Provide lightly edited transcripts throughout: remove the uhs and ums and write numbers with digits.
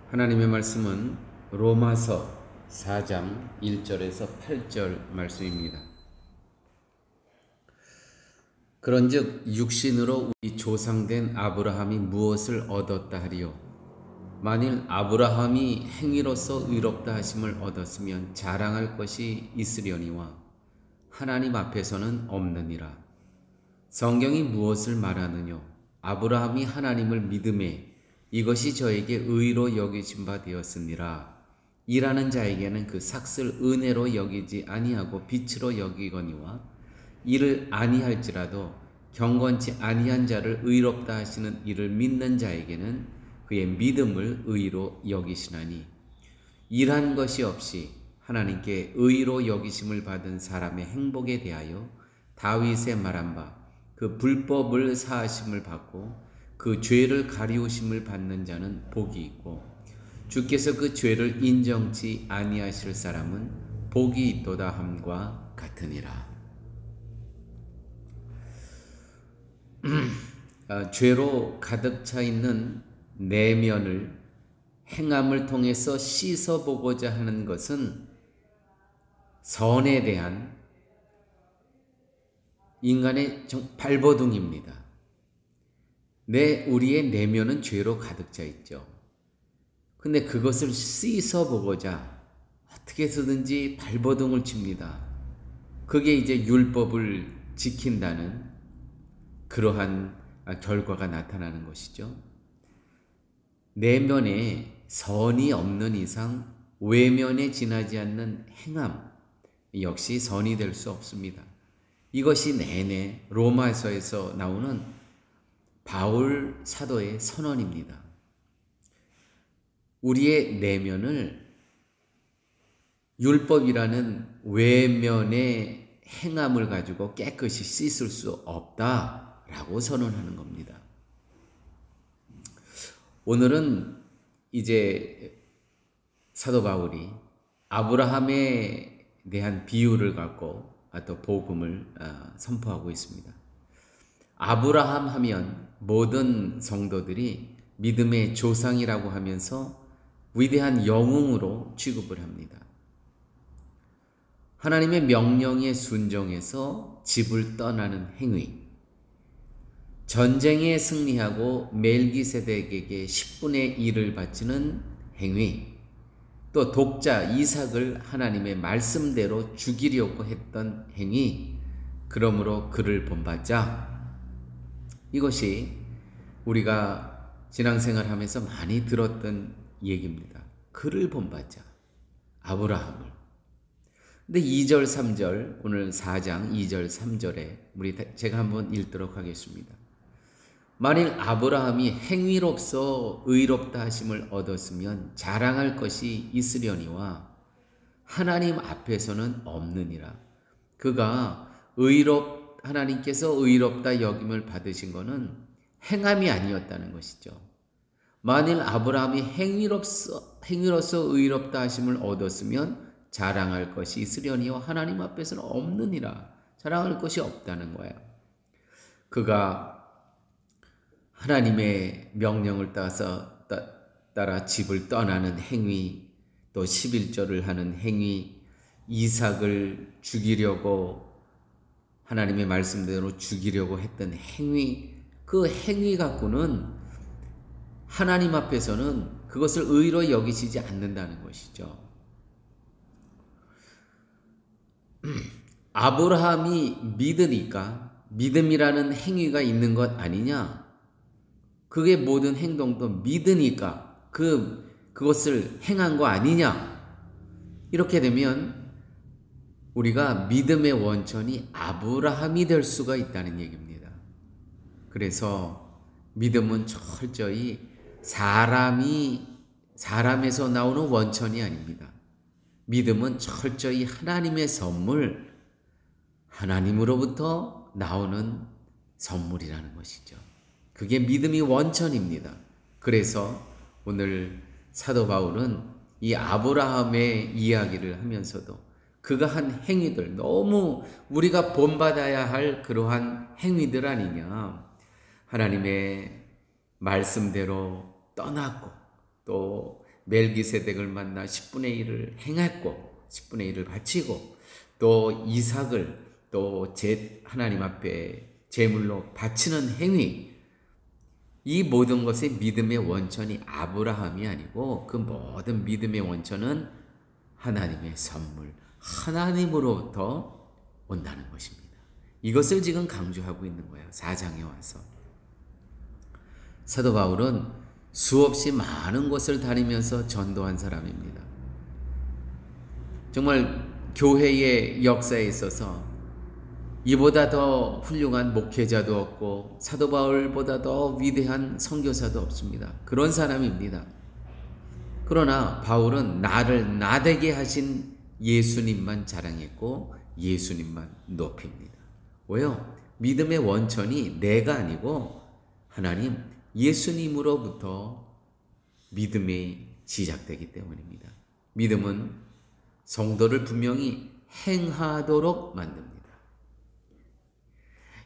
하나님의 말씀은 로마서 4장 1절에서 8절 말씀입니다. 그런즉 육신으로 우리 조상된 아브라함이 무엇을 얻었다 하리요? 만일 아브라함이 행위로서 의롭다 하심을 얻었으면 자랑할 것이 있으려니와 하나님 앞에서는 없느니라. 성경이 무엇을 말하느뇨? 아브라함이 하나님을 믿음에 이것이 저에게 의로 여기신 바 되었습니다. 일하는 자에게는 그 삭을 은혜로 여기지 아니하고 빛으로 여기거니와 이를 아니할지라도 경건치 아니한 자를 의롭다 하시는 이를 믿는 자에게는 그의 믿음을 의로 여기시나니, 일한 것이 없이 하나님께 의로 여기심을 받은 사람의 행복에 대하여 다윗의 말한 바 그 불법을 사하심을 받고 그 죄를 가리우심을 받는 자는 복이 있고 주께서 그 죄를 인정치 아니하실 사람은 복이 있도다 함과 같으니라. 죄로 가득 차 있는 내면을 행함을 통해서 씻어보고자 하는 것은 선에 대한 인간의 발버둥입니다. 우리의 내면은 죄로 가득 차 있죠. 근데 그것을 씻어보고자 어떻게 해서든지 발버둥을 칩니다. 그게 이제 율법을 지킨다는 그러한 결과가 나타나는 것이죠. 내면에 선이 없는 이상 외면에 지나지 않는 행함 역시 선이 될 수 없습니다. 이것이 내내 로마서에서 나오는 바울 사도의 선언입니다. 우리의 내면을 율법이라는 외면의 행함을 가지고 깨끗이 씻을 수 없다라고 선언하는 겁니다. 오늘은 이제 사도 바울이 아브라함에 대한 비유를 갖고 또 복음을 선포하고 있습니다. 아브라함 하면 모든 성도들이 믿음의 조상이라고 하면서 위대한 영웅으로 취급을 합니다. 하나님의 명령에 순종해서 집을 떠나는 행위, 전쟁에 승리하고 멜기세덱에게 10분의 1을 바치는 행위, 또 독자 이삭을 하나님의 말씀대로 죽이려고 했던 행위, 그러므로 그를 본받자. 이것이 우리가 신앙생활하면서 많이 들었던 얘기입니다. 그를 본받자. 아브라함을. 근데 2절, 3절, 오늘 4장 2절, 3절에 제가 한번 읽도록 하겠습니다. 만일 아브라함이 행위로서 의롭다 하심을 얻었으면 자랑할 것이 있으려니와 하나님 앞에서는 없느니라. 그가 하나님께서 의롭다 여김을 받으신 것은 행함이 아니었다는 것이죠. 만일 아브라함이 행위로서 의롭다 하심을 얻었으면 자랑할 것이 있으려니와 하나님 앞에서는 없느니라. 자랑할 것이 없다는 거예요. 그가 하나님의 명령을 따라 집을 떠나는 행위, 또 11절을 하는 행위, 이삭을 죽이려고 하나님의 말씀대로 죽이려고 했던 행위, 그 행위 갖고는 하나님 앞에서는 그것을 의로 여기시지 않는다는 것이죠. 아브라함이 믿으니까 믿음이라는 행위가 있는 것 아니냐? 그게 모든 행동도 믿으니까 그것을 행한 거 아니냐? 이렇게 되면 우리가 믿음의 원천이 아브라함이 될 수가 있다는 얘기입니다. 그래서 믿음은 철저히 사람에서 나오는 원천이 아닙니다. 믿음은 철저히 하나님의 선물, 하나님으로부터 나오는 선물이라는 것이죠. 그게 믿음이 원천입니다. 그래서 오늘 사도 바울은 이 아브라함의 이야기를 하면서도 그가 한 행위들, 너무 우리가 본받아야 할 그러한 행위들 아니냐. 하나님의 말씀대로 떠났고 또 멜기세덱을 만나 10분의 1을 행했고 10분의 1을 바치고 또 이삭을 또 하나님 앞에 제물로 바치는 행위, 이 모든 것의 믿음의 원천이 아브라함이 아니고 그 모든 믿음의 원천은 하나님의 선물, 하나님으로부터 온다는 것입니다. 이것을 지금 강조하고 있는 거예요. 4장에 와서. 사도 바울은 수없이 많은 곳을 다니면서 전도한 사람입니다. 정말 교회의 역사에 있어서 이보다 더 훌륭한 목회자도 없고 사도 바울보다 더 위대한 선교사도 없습니다. 그런 사람입니다. 그러나 바울은 나를 나되게 하신 예수님만 자랑했고 예수님만 높입니다. 왜요? 믿음의 원천이 내가 아니고 하나님 예수님으로부터 믿음이 시작되기 때문입니다. 믿음은 성도를 분명히 행하도록 만듭니다.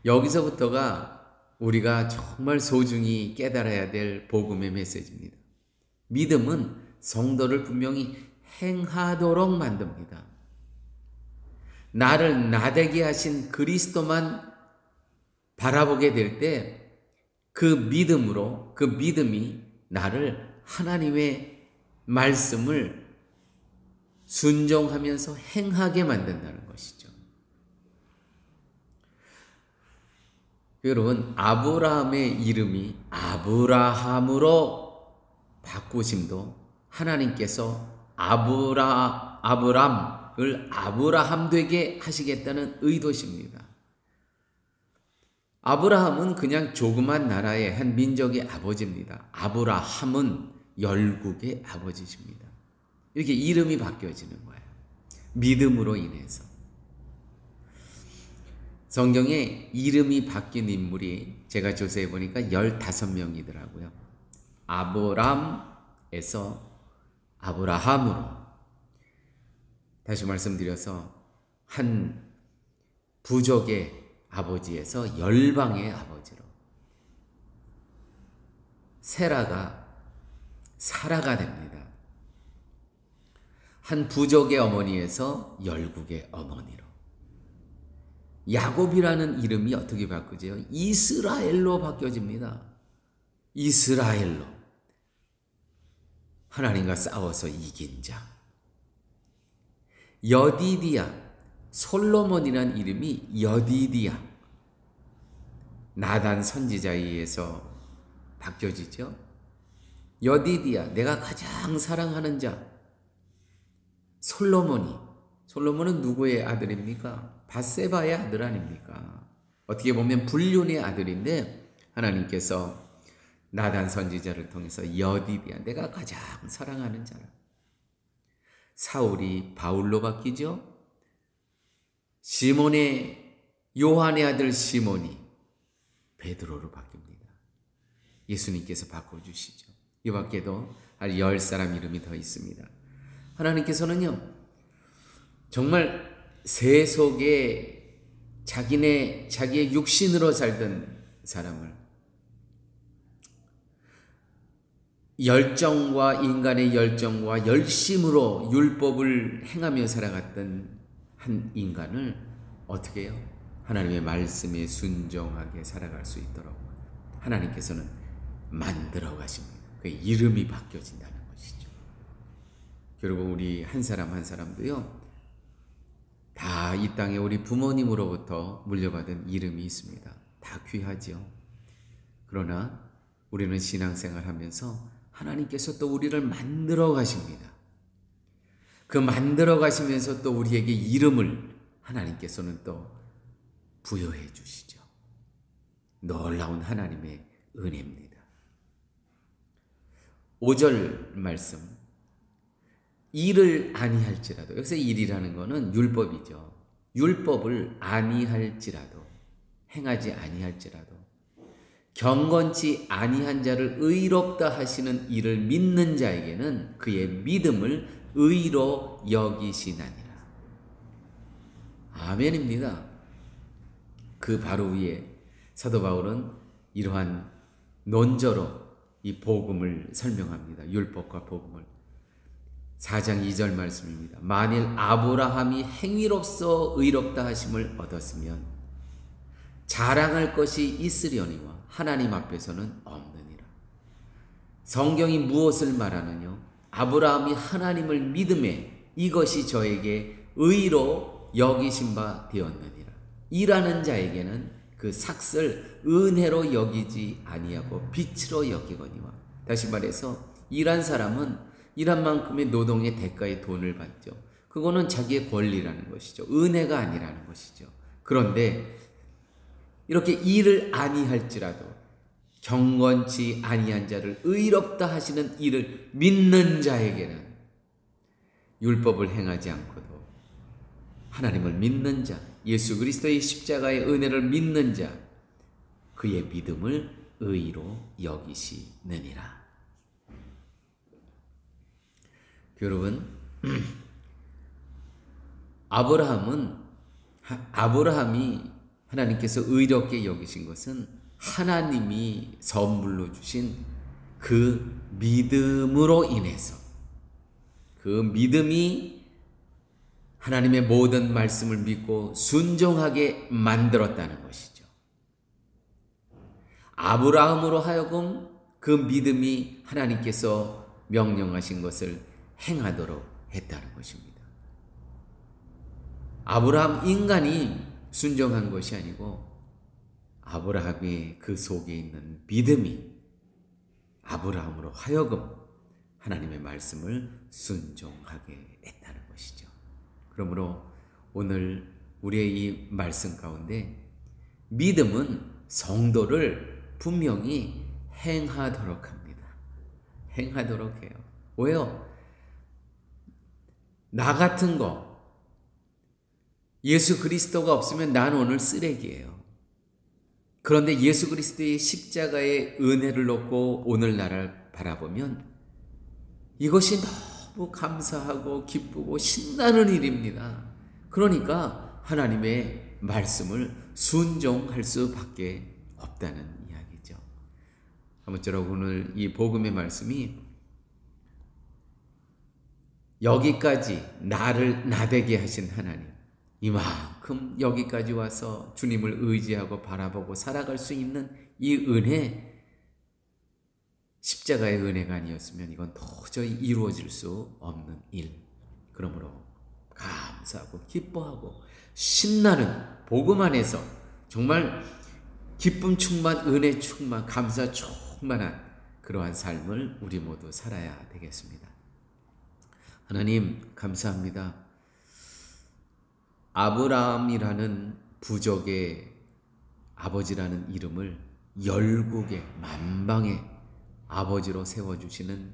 여기서부터가 우리가 정말 소중히 깨달아야 될 복음의 메시지입니다. 믿음은 성도를 분명히 행하도록 만듭니다. 나를 나되게 하신 그리스도만 바라보게 될 때 그 믿음으로, 그 믿음이 나를 하나님의 말씀을 순종하면서 행하게 만든다는 것이죠. 여러분, 아브라함의 이름이 아브라함으로 바꾸심도 하나님께서 아브람을 아브라함 되게 하시겠다는 의도십니다. 아브라함은 그냥 조그만 나라의 한 민족의 아버지입니다. 아브라함은 열국의 아버지십니다. 이렇게 이름이 바뀌어지는 거예요. 믿음으로 인해서. 성경에 이름이 바뀐 인물이 제가 조사해 보니까 15명이더라고요. 아브람에서 아브라함으로. 다시 말씀드려서 한 부족의 아버지에서 열방의 아버지로. 세라가 사라가 됩니다. 한 부족의 어머니에서 열국의 어머니로. 야곱이라는 이름이 어떻게 바뀌어져요? 이스라엘로 바뀌어집니다. 이스라엘로. 하나님과 싸워서 이긴 자. 여디디야, 솔로몬이라는 이름이 여디디야, 나단 선지자에 의해서 바뀌어지죠. 여디디야, 내가 가장 사랑하는 자. 솔로몬은 누구의 아들입니까? 밧세바의 아들 아닙니까? 어떻게 보면 불륜의 아들인데 하나님께서 나단 선지자를 통해서 여디디야, 내가 가장 사랑하는 자라. 사울이 바울로 바뀌죠. 요한의 아들 시몬이 베드로로 바뀝니다. 예수님께서 바꿔주시죠. 이 밖에도 10사람 이름이 더 있습니다. 하나님께서는요, 정말 세속에 자기의 육신으로 살던 사람을 인간의 열정과 열심으로 율법을 행하며 살아갔던 한 인간을 어떻게 해요? 하나님의 말씀에 순종하게 살아갈 수 있도록 하나님께서는 만들어 가십니다. 그 이름이 바뀌어진다는 것이죠. 결국 우리 한 사람 한 사람도요, 다 이 땅에 우리 부모님으로부터 물려받은 이름이 있습니다. 다 귀하지요. 그러나 우리는 신앙생활 하면서 하나님께서 또 우리를 만들어 가십니다. 그 만들어 가시면서 또 우리에게 이름을 하나님께서는 또 부여해 주시죠. 놀라운 하나님의 은혜입니다. 5절 말씀. 일을 아니할지라도, 여기서 일이라는 것은 율법이죠. 율법을 아니할지라도, 행하지 아니할지라도, 경건치 아니한 자를 의롭다 하시는 이를 믿는 자에게는 그의 믿음을 의로 여기시나니라. 아멘입니다. 그 바로 위에 사도 바울은 이러한 논저로 이 복음을 설명합니다. 율법과 복음을. 4장 2절 말씀입니다. 만일 아브라함이 행위로서 의롭다 하심을 얻었으면 자랑할 것이 있으려니와 하나님 앞에서는 없느니라. 성경이 무엇을 말하느냐? 아브라함이 하나님을 믿음에 이것이 저에게 의로 여기신 바 되었느니라. 일하는 자에게는 그 삭을 은혜로 여기지 아니하고 빛으로 여기거니와. 다시 말해서 일한 사람은 일한 만큼의 노동의 대가의 돈을 받죠. 그거는 자기의 권리라는 것이죠. 은혜가 아니라는 것이죠. 그런데 이렇게 일을 아니할지라도 경건치 아니한 자를 의롭다 하시는 이를 믿는 자에게는 율법을 행하지 않고도 하나님을 믿는 자, 예수 그리스도의 십자가의 은혜를 믿는 자, 그의 믿음을 의로 여기시느니라. 여러분, 아브라함이 하나님께서 의롭게 여기신 것은 하나님이 선물로 주신 그 믿음으로 인해서, 그 믿음이 하나님의 모든 말씀을 믿고 순종하게 만들었다는 것이죠. 아브라함으로 하여금 그 믿음이 하나님께서 명령하신 것을 행하도록 했다는 것입니다. 아브라함 인간이 순종한 것이 아니고 아브라함의 그 속에 있는 믿음이 아브라함으로 하여금 하나님의 말씀을 순종하게 했다는 것이죠. 그러므로 오늘 우리의 이 말씀 가운데 믿음은 성도를 분명히 행하도록 합니다. 행하도록 해요. 왜요? 나 같은 거, 예수 그리스도가 없으면 난 오늘 쓰레기예요. 그런데 예수 그리스도의 십자가의 은혜를 놓고 오늘날을 바라보면 이것이 너무 감사하고 기쁘고 신나는 일입니다. 그러니까 하나님의 말씀을 순종할 수밖에 없다는 이야기죠. 아무쪼록 오늘 이 복음의 말씀이 여기까지 나를 나되게 하신 하나님, 이만큼 여기까지 와서 주님을 의지하고 바라보고 살아갈 수 있는 이 은혜, 십자가의 은혜가 아니었으면 이건 도저히 이루어질 수 없는 일. 그러므로 감사하고 기뻐하고 신나는 복음 안에서 정말 기쁨 충만, 은혜 충만, 감사 충만한 그러한 삶을 우리 모두 살아야 되겠습니다. 하나님 감사합니다. 아브라함이라는 부족의 아버지라는 이름을 열국의 만방의 아버지로 세워주시는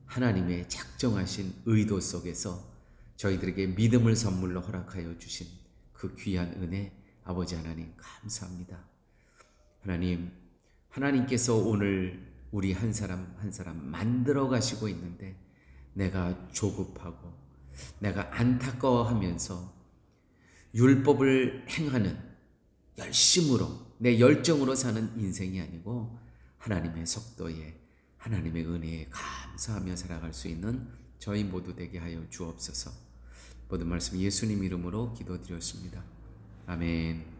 하나님의 작정하신 의도 속에서 저희들에게 믿음을 선물로 허락하여 주신 그 귀한 은혜, 아버지 하나님 감사합니다. 하나님, 하나님께서 오늘 우리 한 사람 한 사람 만들어 가시고 있는데 내가 조급하고 내가 안타까워하면서 율법을 행하는 열심으로 내 열정으로 사는 인생이 아니고 하나님의 속도에 하나님의 은혜에 감사하며 살아갈 수 있는 저희 모두 되게 하여 주옵소서. 모든 말씀 예수님 이름으로 기도드렸습니다. 아멘.